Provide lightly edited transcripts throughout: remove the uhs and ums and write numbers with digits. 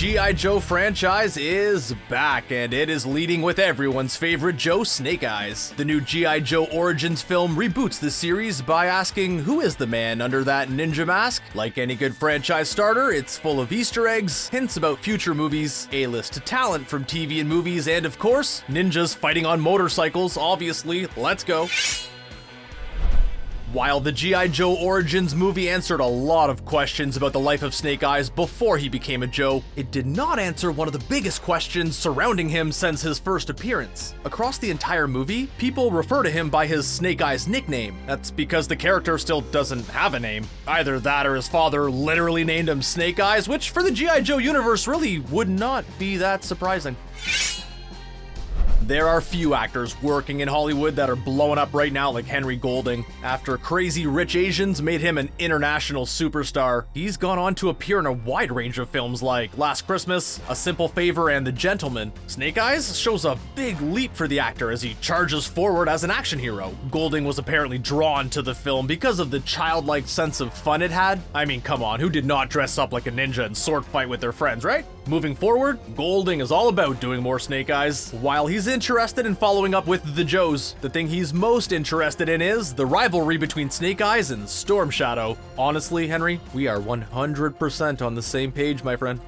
G.I. Joe franchise is back, and it is leading with everyone's favorite Joe Snake Eyes. The new G.I. Joe Origins film reboots the series by asking who is the man under that ninja mask. Like any good franchise starter, it's full of Easter eggs, hints about future movies, A-list talent from TV and movies, and of course, ninjas fighting on motorcycles, obviously. Let's go. While the G.I. Joe Origins movie answered a lot of questions about the life of Snake Eyes before he became a Joe, it did not answer one of the biggest questions surrounding him since his first appearance. Across the entire movie, people refer to him by his Snake Eyes nickname. That's because the character still doesn't have a name. Either that or his father literally named him Snake Eyes, which for the G.I. Joe universe really would not be that surprising. There are few actors working in Hollywood that are blowing up right now like Henry Golding. After Crazy Rich Asians made him an international superstar, he's gone on to appear in a wide range of films like Last Christmas, A Simple Favor, and The Gentleman. Snake Eyes shows a big leap for the actor as he charges forward as an action hero. Golding was apparently drawn to the film because of the childlike sense of fun it had. I mean, come on, who did not dress up like a ninja and sword fight with their friends, right? Moving forward, Golding is all about doing more Snake Eyes. While he's interested in following up with the Joes, the thing he's most interested in is the rivalry between Snake Eyes and Storm Shadow. Honestly, Henry, we are 100% on the same page, my friend.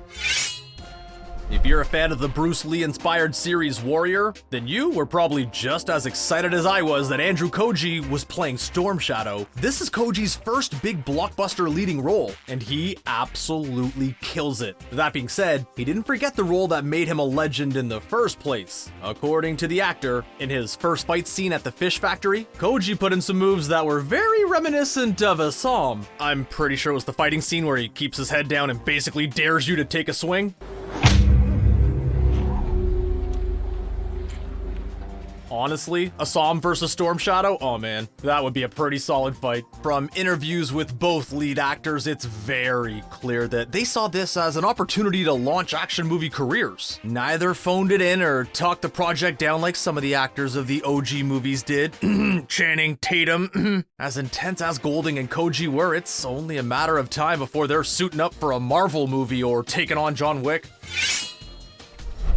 If you're a fan of the Bruce Lee-inspired series Warrior, then you were probably just as excited as I was that Andrew Koji was playing Storm Shadow. This is Koji's first big blockbuster leading role, and he absolutely kills it. That being said, he didn't forget the role that made him a legend in the first place. According to the actor, in his first fight scene at the fish factory, Koji put in some moves that were very reminiscent of a psalm. I'm pretty sure it was the fighting scene where he keeps his head down and basically dares you to take a swing. Honestly, a Psalm versus Storm Shadow? Oh man, that would be a pretty solid fight. From interviews with both lead actors, it's very clear that they saw this as an opportunity to launch action movie careers. Neither phoned it in or talked the project down like some of the actors of the OG movies did. Channing Tatum. As intense as Golding and Koji were, it's only a matter of time before they're suiting up for a Marvel movie or taking on John Wick.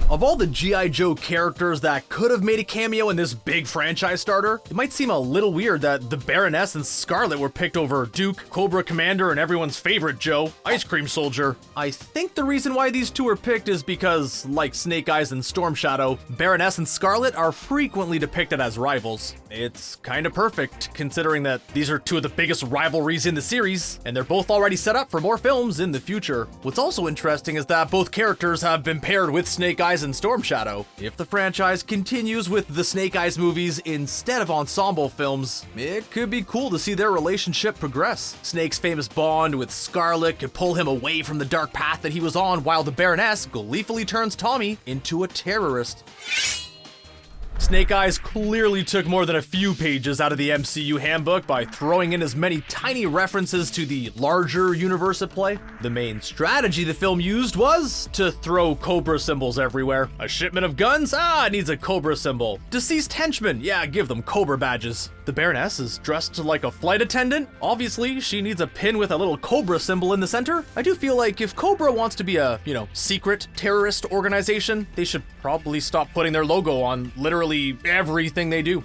Of all the G.I. Joe characters that could have made a cameo in this big franchise starter, it might seem a little weird that the Baroness and Scarlet were picked over Duke, Cobra Commander, and everyone's favorite Joe, Ice Cream Soldier. I think the reason why these two were picked is because, like Snake Eyes and Storm Shadow, Baroness and Scarlet are frequently depicted as rivals. It's kinda perfect, considering that these are two of the biggest rivalries in the series, and they're both already set up for more films in the future. What's also interesting is that both characters have been paired with Snake Eyes and Storm Shadow. If the franchise continues with the Snake Eyes movies instead of ensemble films, it could be cool to see their relationship progress. Snake's famous bond with Scarlet could pull him away from the dark path that he was on, while the Baroness gleefully turns Tommy into a terrorist. Snake Eyes clearly took more than a few pages out of the MCU handbook by throwing in as many tiny references to the larger universe at play. The main strategy the film used was to throw Cobra symbols everywhere. A shipment of guns? It needs a Cobra symbol. Deceased henchmen? Yeah, give them Cobra badges. The Baroness is dressed like a flight attendant. Obviously, she needs a pin with a little Cobra symbol in the center. I do feel like if Cobra wants to be a, secret terrorist organization, they should probably stop putting their logo on literally everything they do.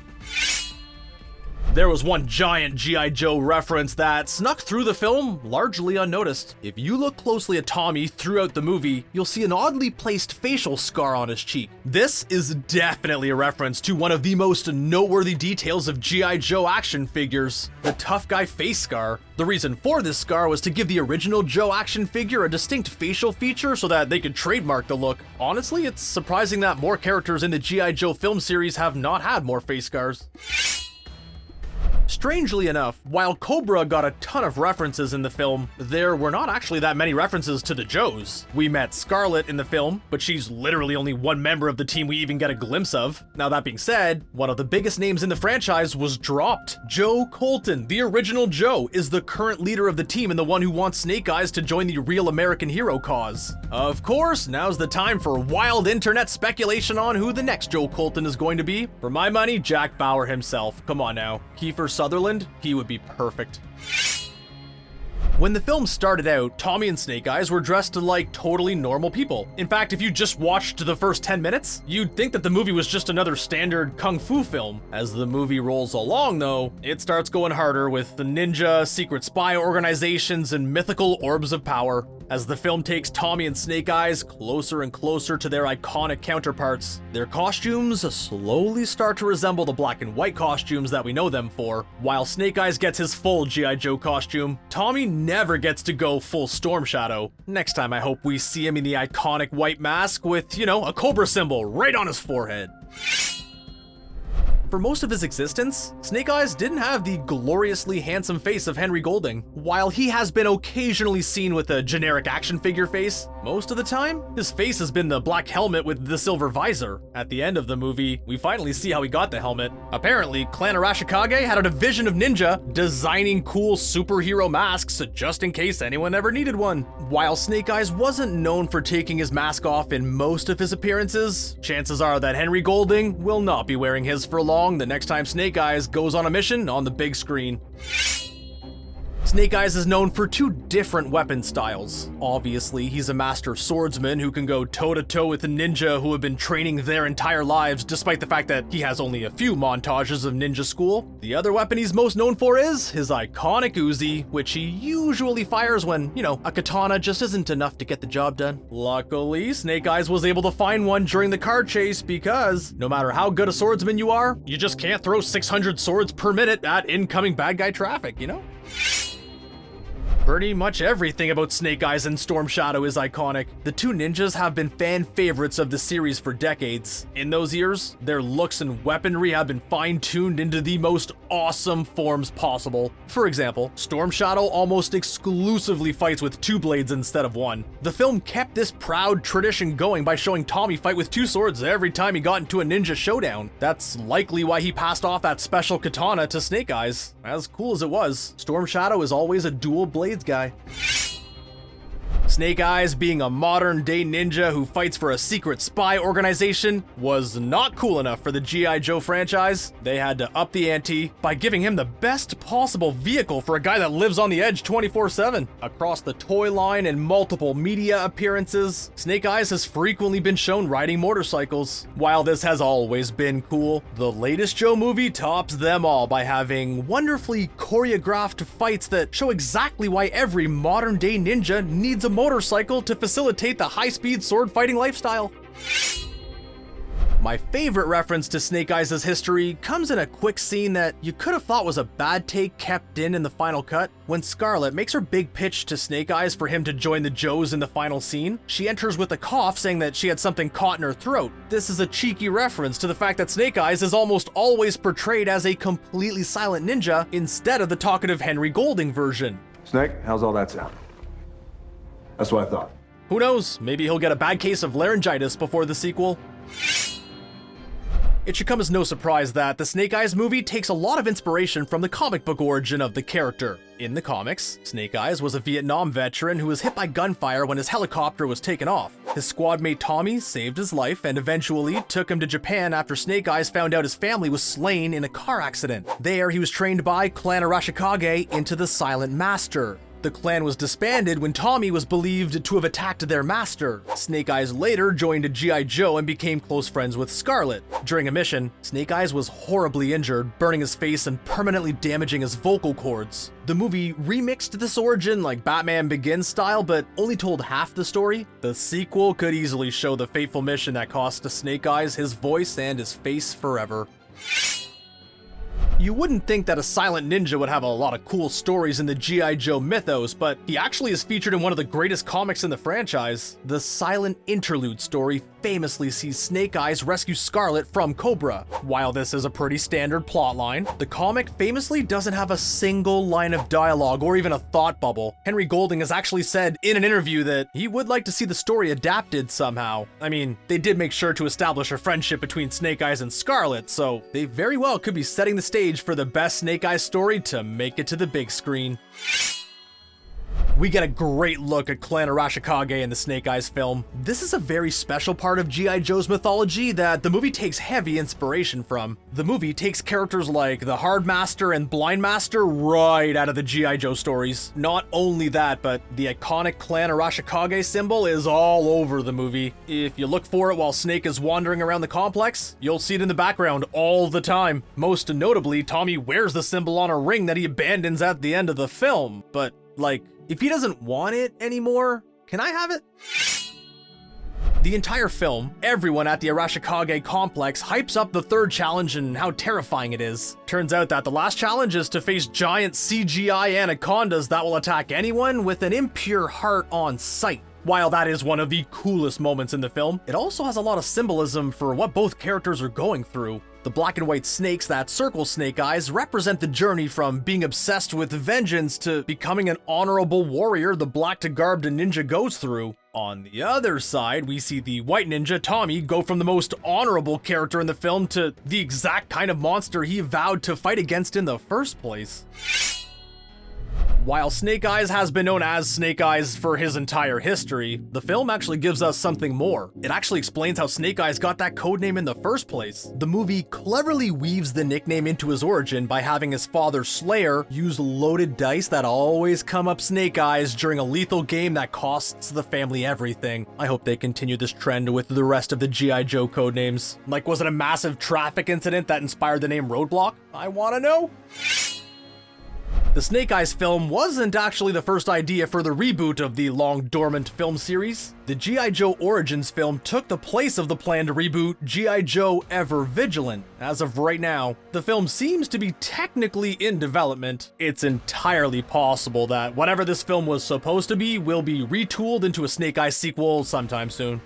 There was one giant G.I. Joe reference that snuck through the film largely unnoticed. If you look closely at Tommy throughout the movie, you'll see an oddly placed facial scar on his cheek. This is definitely a reference to one of the most noteworthy details of G.I. Joe action figures, the tough guy face scar. The reason for this scar was to give the original Joe action figure a distinct facial feature so that they could trademark the look. Honestly, it's surprising that more characters in the G.I. Joe film series have not had more face scars. Strangely enough, while Cobra got a ton of references in the film, there were not actually that many references to the Joes. We met Scarlet in the film, but she's literally only one member of the team we even get a glimpse of. Now that being said, one of the biggest names in the franchise was dropped. Joe Colton, the original Joe, is the current leader of the team and the one who wants Snake Eyes to join the real American hero cause. Of course, now's the time for wild internet speculation on who the next Joe Colton is going to be. For my money, Jack Bauer himself. Come on now. Kiefer Sutherland, he would be perfect. When the film started out, Tommy and Snake Eyes were dressed like totally normal people. In fact, if you just watched the first 10 minutes, you'd think that the movie was just another standard kung fu film. As the movie rolls along though, it starts going harder with the ninja, secret spy organizations, and mythical orbs of power. As the film takes Tommy and Snake Eyes closer and closer to their iconic counterparts, their costumes slowly start to resemble the black and white costumes that we know them for. While Snake Eyes gets his full G.I. Joe costume, Tommy never gets to go full Storm Shadow. Next time I hope we see him in the iconic white mask with, you know, a Cobra symbol right on his forehead. For most of his existence, Snake Eyes didn't have the gloriously handsome face of Henry Golding. While he has been occasionally seen with a generic action figure face, most of the time, his face has been the black helmet with the silver visor. At the end of the movie, we finally see how he got the helmet. Apparently, Clan Arishikage had a division of ninja designing cool superhero masks just in case anyone ever needed one. While Snake Eyes wasn't known for taking his mask off in most of his appearances, chances are that Henry Golding will not be wearing his for long the next time Snake Eyes goes on a mission on the big screen. Snake Eyes is known for two different weapon styles. Obviously, he's a master swordsman who can go toe-to-toe with a ninja who have been training their entire lives, despite the fact that he has only a few montages of ninja school. The other weapon he's most known for is his iconic Uzi, which he usually fires when, you know, a katana just isn't enough to get the job done. Luckily, Snake Eyes was able to find one during the car chase because no matter how good a swordsman you are, you just can't throw 600 swords per minute at incoming bad guy traffic, you know? Pretty much everything about Snake Eyes and Storm Shadow is iconic. The two ninjas have been fan favorites of the series for decades. In those years, their looks and weaponry have been fine-tuned into the most awesome forms possible. For example, Storm Shadow almost exclusively fights with two blades instead of one. The film kept this proud tradition going by showing Tommy fight with two swords every time he got into a ninja showdown. That's likely why he passed off that special katana to Snake Eyes. As cool as it was, Storm Shadow is always a dual blades guy. Snake Eyes, being a modern-day ninja who fights for a secret spy organization, was not cool enough for the G.I. Joe franchise. They had to up the ante by giving him the best possible vehicle for a guy that lives on the edge 24/7. Across the toy line and multiple media appearances, Snake Eyes has frequently been shown riding motorcycles. While this has always been cool, the latest Joe movie tops them all by having wonderfully choreographed fights that show exactly why every modern-day ninja needs a motorcycle to facilitate the high-speed sword fighting lifestyle. My favorite reference to Snake Eyes' history comes in a quick scene that you could have thought was a bad take kept in the final cut. When Scarlet makes her big pitch to Snake Eyes for him to join the Joes in the final scene, she enters with a cough saying that she had something caught in her throat. This is a cheeky reference to the fact that Snake Eyes is almost always portrayed as a completely silent ninja instead of the talkative Henry Golding version. Snake, how's all that sound? That's what I thought. Who knows, maybe he'll get a bad case of laryngitis before the sequel. It should come as no surprise that the Snake Eyes movie takes a lot of inspiration from the comic book origin of the character. In the comics, Snake Eyes was a Vietnam veteran who was hit by gunfire when his helicopter was taken off. His squad mate Tommy saved his life and eventually took him to Japan after Snake Eyes found out his family was slain in a car accident. There, he was trained by Clan Arishikage into the Silent Master. The clan was disbanded when Tommy was believed to have attacked their master. Snake Eyes later joined G.I. Joe and became close friends with Scarlet. During a mission, Snake Eyes was horribly injured, burning his face and permanently damaging his vocal cords. The movie remixed this origin like Batman Begins style, but only told half the story. The sequel could easily show the fateful mission that cost Snake Eyes his voice and his face forever. You wouldn't think that a silent ninja would have a lot of cool stories in the G.I. Joe mythos, but he actually is featured in one of the greatest comics in the franchise. The Silent Interlude story famously sees Snake Eyes rescue Scarlet from Cobra. While this is a pretty standard plotline, the comic famously doesn't have a single line of dialogue or even a thought bubble. Henry Golding has actually said in an interview that he would like to see the story adapted somehow. I mean, they did make sure to establish a friendship between Snake Eyes and Scarlet, so they very well could be setting the stage for the best Snake Eyes story to make it to the big screen. We get a great look at Clan Arishikage in the Snake Eyes film. This is a very special part of G.I. Joe's mythology that the movie takes heavy inspiration from. The movie takes characters like the Hard Master and Blind Master right out of the G.I. Joe stories. Not only that, but the iconic Clan Arishikage symbol is all over the movie. If you look for it while Snake is wandering around the complex, you'll see it in the background all the time. Most notably, Tommy wears the symbol on a ring that he abandons at the end of the film. But, like, if he doesn't want it anymore, can I have it? The entire film, everyone at the Arishikage complex hypes up the third challenge and how terrifying it is. Turns out that the last challenge is to face giant CGI anacondas that will attack anyone with an impure heart on sight. While that is one of the coolest moments in the film, it also has a lot of symbolism for what both characters are going through. The black and white snakes that circle Snake Eyes represent the journey from being obsessed with vengeance to becoming an honorable warrior the black-to-garbed ninja goes through. On the other side, we see the white ninja, Tommy, go from the most honorable character in the film to the exact kind of monster he vowed to fight against in the first place. While Snake Eyes has been known as Snake Eyes for his entire history, the film actually gives us something more. It actually explains how Snake Eyes got that codename in the first place. The movie cleverly weaves the nickname into his origin by having his father, Slayer, use loaded dice that always come up Snake Eyes during a lethal game that costs the family everything. I hope they continue this trend with the rest of the G.I. Joe codenames. Like, was it a massive traffic incident that inspired the name Roadblock? I wanna know. The Snake Eyes film wasn't actually the first idea for the reboot of the long-dormant film series. The G.I. Joe Origins film took the place of the planned reboot G.I. Joe Ever Vigilant. As of right now, the film seems to be technically in development. It's entirely possible that whatever this film was supposed to be will be retooled into a Snake Eyes sequel sometime soon.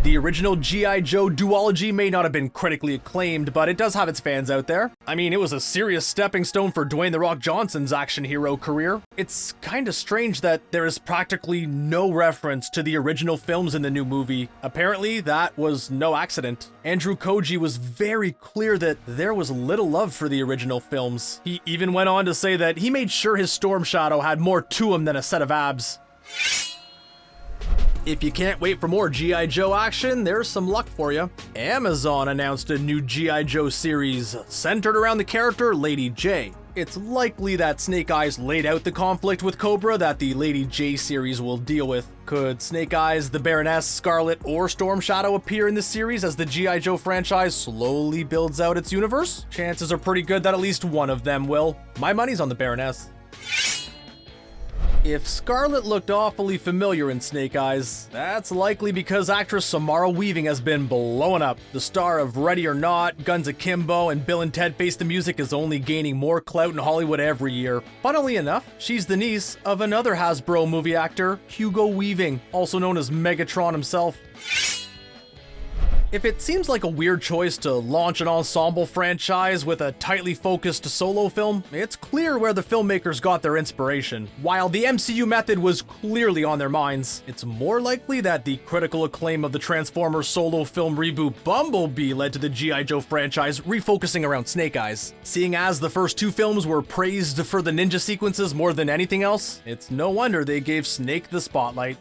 The original G.I. Joe duology may not have been critically acclaimed, but it does have its fans out there. I mean, it was a serious stepping stone for Dwayne "The Rock" Johnson's action hero career. It's kinda strange that there is practically no reference to the original films in the new movie. Apparently, that was no accident. Andrew Koji was very clear that there was little love for the original films. He even went on to say that he made sure his Storm Shadow had more to him than a set of abs. If you can't wait for more G.I. Joe action, there's some luck for you. Amazon announced a new G.I. Joe series centered around the character Lady Jaye. It's likely that Snake Eyes laid out the conflict with Cobra that the Lady Jaye series will deal with. Could Snake Eyes, the Baroness, Scarlet, or Storm Shadow appear in this series as the G.I. Joe franchise slowly builds out its universe? Chances are pretty good that at least one of them will. My money's on the Baroness. If Scarlet looked awfully familiar in Snake Eyes, that's likely because actress Samara Weaving has been blowing up. The star of Ready or Not, Guns Akimbo, and Bill and Ted Face the Music is only gaining more clout in Hollywood every year. Funnily enough, she's the niece of another Hasbro movie actor, Hugo Weaving, also known as Megatron himself. If it seems like a weird choice to launch an ensemble franchise with a tightly focused solo film, it's clear where the filmmakers got their inspiration. While the MCU method was clearly on their minds, it's more likely that the critical acclaim of the Transformers solo film reboot Bumblebee led to the G.I. Joe franchise refocusing around Snake Eyes. Seeing as the first two films were praised for the ninja sequences more than anything else, it's no wonder they gave Snake the spotlight.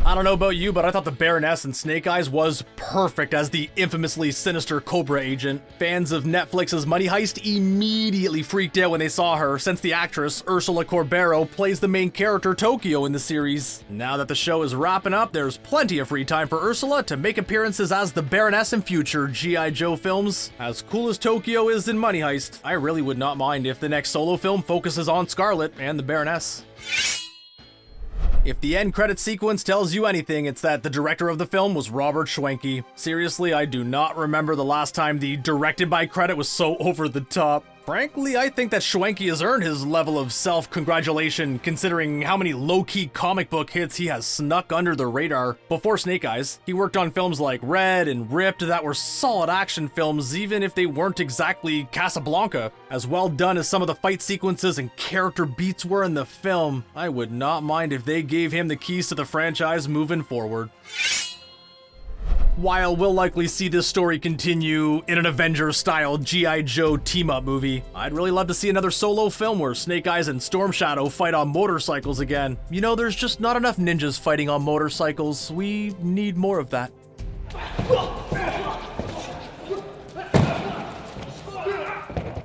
I don't know about you, but I thought the Baroness and Snake Eyes was perfect as the infamously sinister Cobra agent. Fans of Netflix's Money Heist immediately freaked out when they saw her, since the actress, Úrsula Corberó, plays the main character Tokyo in the series. Now that the show is wrapping up, there's plenty of free time for Úrsula to make appearances as the Baroness in future G.I. Joe films. As cool as Tokyo is in Money Heist, I really would not mind if the next solo film focuses on Scarlet and the Baroness. If the end credit sequence tells you anything, it's that the director of the film was Robert Schwenke. Seriously, I do not remember the last time the directed by credit was so over the top. Frankly, I think that Schwenke has earned his level of self-congratulation considering how many low-key comic book hits he has snuck under the radar. Before Snake Eyes, he worked on films like Red and Ripped that were solid action films even if they weren't exactly Casablanca. As well done as some of the fight sequences and character beats were in the film, I would not mind if they gave him the keys to the franchise moving forward. While we'll likely see this story continue in an Avengers-style G.I. Joe team-up movie, I'd really love to see another solo film where Snake Eyes and Storm Shadow fight on motorcycles again. You know, there's just not enough ninjas fighting on motorcycles. We need more of that.